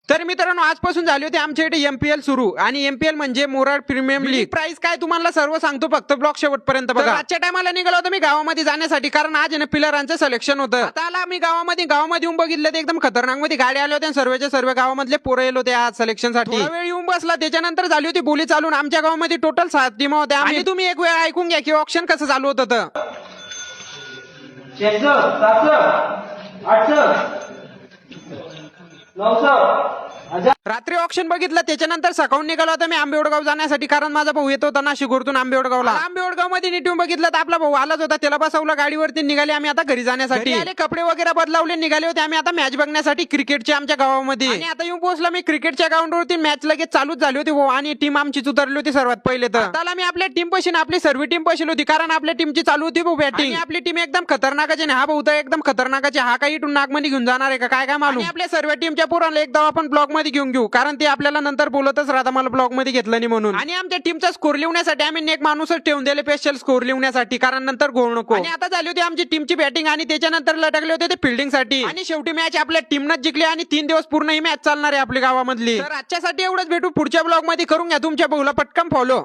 तर मित्रांनो आजपासून झाली होती आमच्या इथे एमपीएल सुरू आणि एमपीएल म्हणजे मोराड प्रीमियम लीग प्राइस काय तुम्हाला सर्व सांगतो फक्त ब्लॉग शेवटपर्यंत बघा. आजच्या टायमाला निघालो होतो मी गावामध्ये जाण्यासाठी कारण आज आहे ना पिलरांचं सिलेक्शन होतं. आता आला मी गावामध्ये येऊन बघितलं ते एकदम खतरनाक मध्ये गाडी आले होते सर्वच्या सर्व गावामधले पोरं येलो होते आज सिलेक्शन साठी. वेळ येऊन बसला त्याच्यानंतर झाली होती बोली चालून आमच्या गावामध्ये टोटल 7 टीमा होत्या आणि तुम्ही एक वेळ ऐकून घ्या की ऑप्शन कसं चालू होतं. 600, 700, 800, 900, 1000. रात्री ऑप्शन बघितलं त्याच्यानंतर सकाळून निघालो होता मी आंबेवडगाव जाण्यासाठी कारण माझा भाऊ येत होता नाशिकवरून आंबेवडगावला. आंबेवडगाव मध्ये नीटून बघितलं तर आपला भाऊ आलाच होता त्याला बसवलं गाडीवरती निघाले आम्ही आता घरी जाण्यासाठी. कपडे वगैरे बदलावले निघाले होते आम्ही आता मॅच बघण्यासाठी क्रिकेटची आमच्या गावामध्ये. आणि आता येऊन पोहोचला मी क्रिकेटच्या ग्राउंडवरती मॅच लगेच चालूच झाली होती भाऊ आणि टीम आमचीच उतरली होती सर्वात पहिले. तर त्याला मी आपल्या टीम पाशी आपली सर्व टीम पाशी होती कारण आपल्या टीमची चालू होती भाऊ बॅटिंग. आपली टीम एकदम खतरनाकाची हा भाऊ तर एकदम खतरनाकाची हा काही इथून नागमध्ये घेऊन जाणार आहे का काय मालूम. आपल्या सर्व टीमच्या पोरांना एकदा आपण ब्लॉग मध्ये घेऊन घेऊ कारण ते आपल्याला नंतर बोलतच राहता मला ब्लॉग मध्ये घेतलं नाही म्हणून. आणि आमच्या टीमचा स्कोर लिहिण्यासाठी आम्ही एक माणूसच ठेवून दिले स्पेशल स्कोर लिहिण्यासाठी कारण नंतर गोळ नको. आणि आता झाली होती आमची टीमची बॅटिंग आणि त्याच्यानंतर लटकले होते ते फिल्डिंग साठी आणि शेवटी मॅच आपल्या टीमनंच जिंकली आणि 3 दिवस पूर्ण ही मॅच चालणार आहे आपल्या गावामधली. तर आजच्यासाठी एवढंच भेटू पुढच्या ब्लॉग मध्ये करून घ्या तुमच्या भाऊला पटकन फॉलो.